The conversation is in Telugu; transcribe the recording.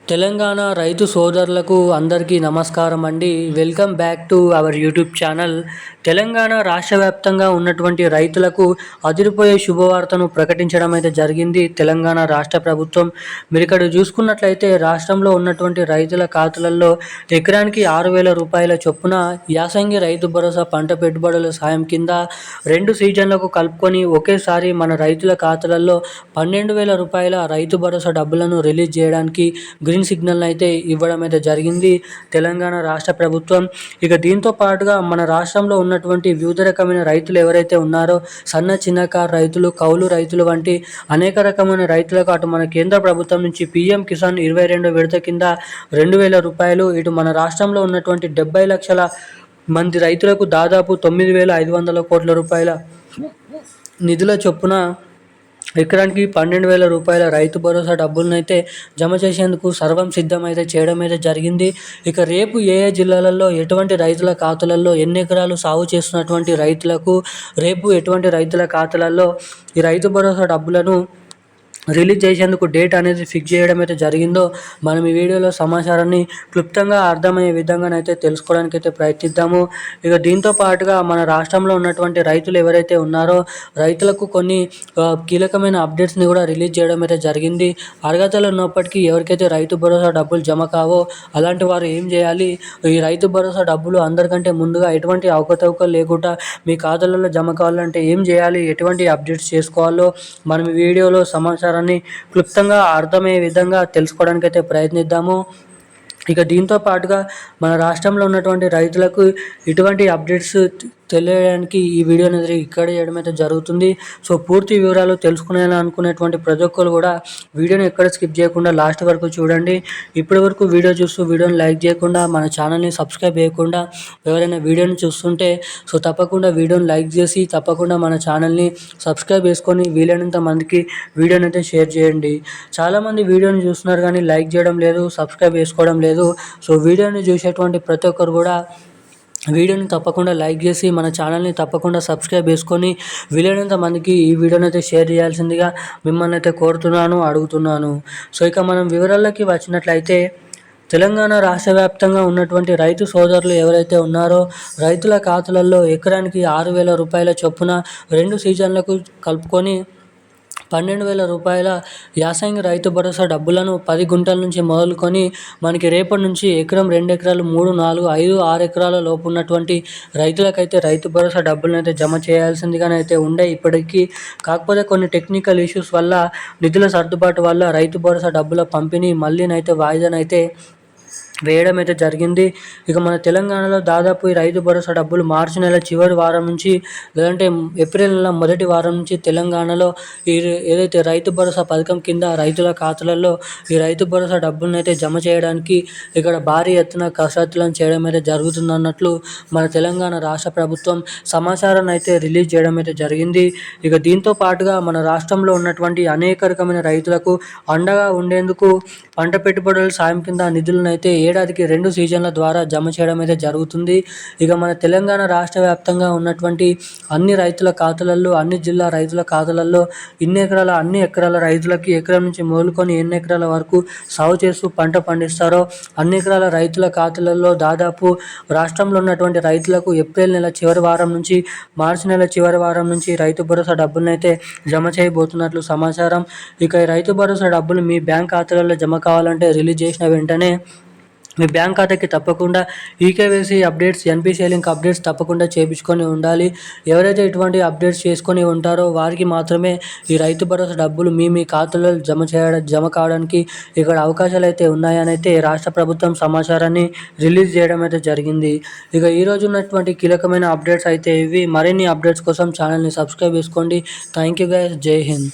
తెలంగాణ రైతు సోదరులకు అందరికీ నమస్కారం అండి. Welcome back to our YouTube channel. Telangana రాష్ట్ర వ్యాప్తంగా ఉన్నటువంటి రైతులకు అదిరిపోయే శుభవార్తను ప్రకటించడం అయితే జరిగింది తెలంగాణ రాష్ట్ర ప్రభుత్వం. మీరు ఇక్కడ చూసుకున్నట్లయితే రాష్ట్రంలో ఉన్నటువంటి రైతుల ఖాతాలలో ఎకరానికి 6,000 రూపాయల చొప్పున యాసంగి రైతు భరోసా పంట పెట్టుబడుల సాయం కింద 2 సీజన్లకు కలుపుకొని ఒకేసారి మన రైతుల ఖాతాలలో 12,000 రూపాయల రైతు భరోసా డబ్బులను రిలీజ్ చేయడానికి గ్రీన్ సిగ్నల్ అయితే ఇవ్వడం అయితే జరిగింది తెలంగాణ రాష్ట్ర ప్రభుత్వం. ఇక దీంతో పాటుగా మన రాష్ట్రంలో ఉన్నటువంటి వివిధ రకమైన రైతులు ఎవరైతే ఉన్నారో సన్న చిన్నకారు రైతులు, కౌలు రైతులు వంటి అనేక రకమైన రైతులకు అటు మన కేంద్ర ప్రభుత్వం నుంచి పీఎం కిసాన్ 22 విడత కింద 2,000 రూపాయలు, ఇటు మన రాష్ట్రంలో ఉన్నటువంటి 70 లక్షల మంది రైతులకు దాదాపు 9,500 కోట్ల రూపాయల నిధుల చొప్పున ఎకరానికి 12,000 రూపాయల రైతు భరోసా డబ్బులను అయితే జమ చేసేందుకు సర్వం సిద్ధమైతే చేయడం అయితే జరిగింది. ఇక రేపు ఏ ఏ జిల్లాలలో ఎటువంటి రైతుల ఖాతాలలో ఎన్ని ఎకరాలు సాగు చేస్తున్నటువంటి రైతులకు రేపు ఎటువంటి రైతుల ఖాతాలలో ఈ రైతు భరోసా డబ్బులను రిలీజ్ చేసేందుకు డేట్ అనేది ఫిక్స్ చేయడం అయితే జరిగిందో మనం ఈ వీడియోలో సమాచారాన్ని క్లుప్తంగా అర్థమయ్యే విధంగానైతే తెలుసుకోవడానికి అయితే ప్రయత్నిద్దాము. ఇక దీంతో పాటుగా మన రాష్ట్రంలో ఉన్నటువంటి రైతులు ఎవరైతే ఉన్నారో రైతులకు కొన్ని కీలకమైన అప్డేట్స్ని కూడా రిలీజ్ చేయడం అయితే జరిగింది. అర్హతలు ఉన్నప్పటికీ ఎవరికైతే రైతు భరోసా డబ్బులు జమ కావో అలాంటి వారు ఏం చేయాలి, ఈ రైతు భరోసా డబ్బులు అందరికంటే ముందుగా ఎటువంటి అవకతవకలు లేకుండా మీ ఖాతాలలో జమ కావాలంటే ఏం చేయాలి, ఎటువంటి అప్డేట్స్ చేసుకోవాలో మనం ఈ వీడియోలో సమాచారాన్ని క్లుప్తంగా అర్థమయ్యే విధంగా తెలుసుకోవడానికి అయితే ప్రయత్నిద్దాము. ఇక దీంతో పాటుగా మన రాష్ట్రంలో ఉన్నటువంటి రైతులకు ఇటువంటి అప్డేట్స్ తెలియడానికి ఈ వీడియో అనేది ఇక్కడ చేయడం అయితే జరుగుతుంది. సో పూర్తి వివరాలు తెలుసుకునేలా ప్రతి ఒక్కరు కూడా వీడియోని ఎక్కడ స్కిప్ చేయకుండా లాస్ట్ వరకు చూడండి. ఇప్పటి వరకు వీడియో చూస్తూ వీడియోని లైక్ చేయకుండా మన ఛానల్ని సబ్స్క్రైబ్ చేయకుండా ఎవరైనా వీడియోని చూస్తుంటే సో తప్పకుండా వీడియోని లైక్ చేసి తప్పకుండా మన ఛానల్ని సబ్స్క్రైబ్ చేసుకొని వీలైనంత మందికి వీడియోని అయితే షేర్ చేయండి. చాలామంది వీడియోని చూస్తున్నారు కానీ లైక్ చేయడం లేదు, సబ్స్క్రైబ్ చేసుకోవడం లేదు. సో వీడియోని చూసేటువంటి ప్రతి ఒక్కరు కూడా వీడియోని తప్పకుండా లైక్ చేసి మన ఛానల్ని తప్పకుండా సబ్స్క్రైబ్ చేసుకొని వీలైనంత మందికి ఈ వీడియోని అయితే షేర్ చేయాల్సిందిగా మిమ్మల్ని అయితే అడుగుతున్నాను. సో ఇక మనం వివరాల్లోకి వచ్చినట్లయితే తెలంగాణ రాష్ట్ర వ్యాప్తంగా ఉన్నటువంటి రైతు సోదరులు ఎవరైతే ఉన్నారో రైతుల ఖాతాలలో ఎకరానికి 6,000 రూపాయల చొప్పున 2 సీజన్లకు కలుపుకొని 12,000 రూపాయల యాసంగి రైతు భరోసా డబ్బులను 10 గుంటల నుంచి మొదలుకొని మనకి రేపటి నుంచి ఎకరం, 2 ఎకరాలు, 3, 4, 5, 6 ఎకరాల లోపు ఉన్నటువంటి రైతులకైతే రైతు భరోసా డబ్బులను అయితే జమ చేయాల్సిందిగానైతే ఉండే ఇప్పటికీ. కాకపోతే కొన్ని టెక్నికల్ ఇష్యూస్ వల్ల నిధుల సర్దుబాటు వల్ల రైతు భరోసా డబ్బుల పంపిణీ మళ్ళీనైతే వాయిదానైతే వేయడం అయితే జరిగింది. ఇక మన తెలంగాణలో దాదాపు ఈ రైతు భరోసా డబ్బులు మార్చి నెల చివరి వారం నుంచి లేదంటే ఏప్రిల్ నెల మొదటి వారం నుంచి తెలంగాణలో ఈ ఏదైతే రైతు భరోసా పథకం కింద రైతుల ఖాతాలలో ఈ రైతు భరోసా డబ్బులను అయితే జమ చేయడానికి ఇక్కడ భారీ ఎత్తున కసరత్తులను చేయడం అయితే జరుగుతుందన్నట్లు మన తెలంగాణ రాష్ట్ర ప్రభుత్వం సమాచారాన్ని అయితే రిలీజ్ చేయడం అయితే జరిగింది. ఇక దీంతో పాటుగా మన రాష్ట్రంలో ఉన్నటువంటి అనేక రకమైన రైతులకు అండగా ఉండేందుకు పంట పెట్టుబడుల సాయం కింద నిధులను అయితే ఏడాదికి 2 సీజన్ల ద్వారా జమ చేయడం అయితే జరుగుతుంది. ఇక మన తెలంగాణ రాష్ట్ర వ్యాప్తంగా ఉన్నటువంటి అన్ని రైతుల ఖాతాలలో అన్ని జిల్లా రైతుల ఖాతాలలో అన్ని ఎకరాల రైతులకి ఎకరం నుంచి మొదలుకొని ఎన్ని ఎకరాల వరకు సాగు చేస్తూ పంట పండిస్తారో అన్ని ఎకరాల రైతుల ఖాతాలలో దాదాపు రాష్ట్రంలో ఉన్నటువంటి రైతులకు ఏప్రిల్ నెల చివరి వారం నుంచి మార్చి నెల చివరి వారం నుంచి రైతు భరోసా డబ్బులను అయితే జమ చేయబోతున్నట్లు సమాచారం. ఇక ఈ రైతు భరోసా డబ్బులు మీ బ్యాంక్ ఖాతాలలో జమ కావాలంటే రిలీజ్ చేసిన వెంటనే మీ బ్యాంక్ ఖాతాకి తప్పకుండా eKYC updates, NPCI link updates తప్పకుండా చేయించుకొని ఉండాలి. ఎవరైతే ఇటువంటి అప్డేట్స్ చేసుకొని ఉంటారో వారికి మాత్రమే ఈ రైతు భరోసా డబ్బులు మీ ఖాతాలో జమ కావడానికి ఇక్కడ అవకాశాలు అయితే ఉన్నాయని అయితే రాష్ట్ర ప్రభుత్వం సమాచారాన్ని రిలీజ్ చేయడం అయితే జరిగింది. ఇక ఈరోజు ఉన్నటువంటి కీలకమైన అప్డేట్స్ అయితే ఇవి. మరిన్ని అప్డేట్స్ కోసం ఛానల్ని సబ్స్క్రైబ్ చేసుకోండి. Thank you guys. జై హింద్.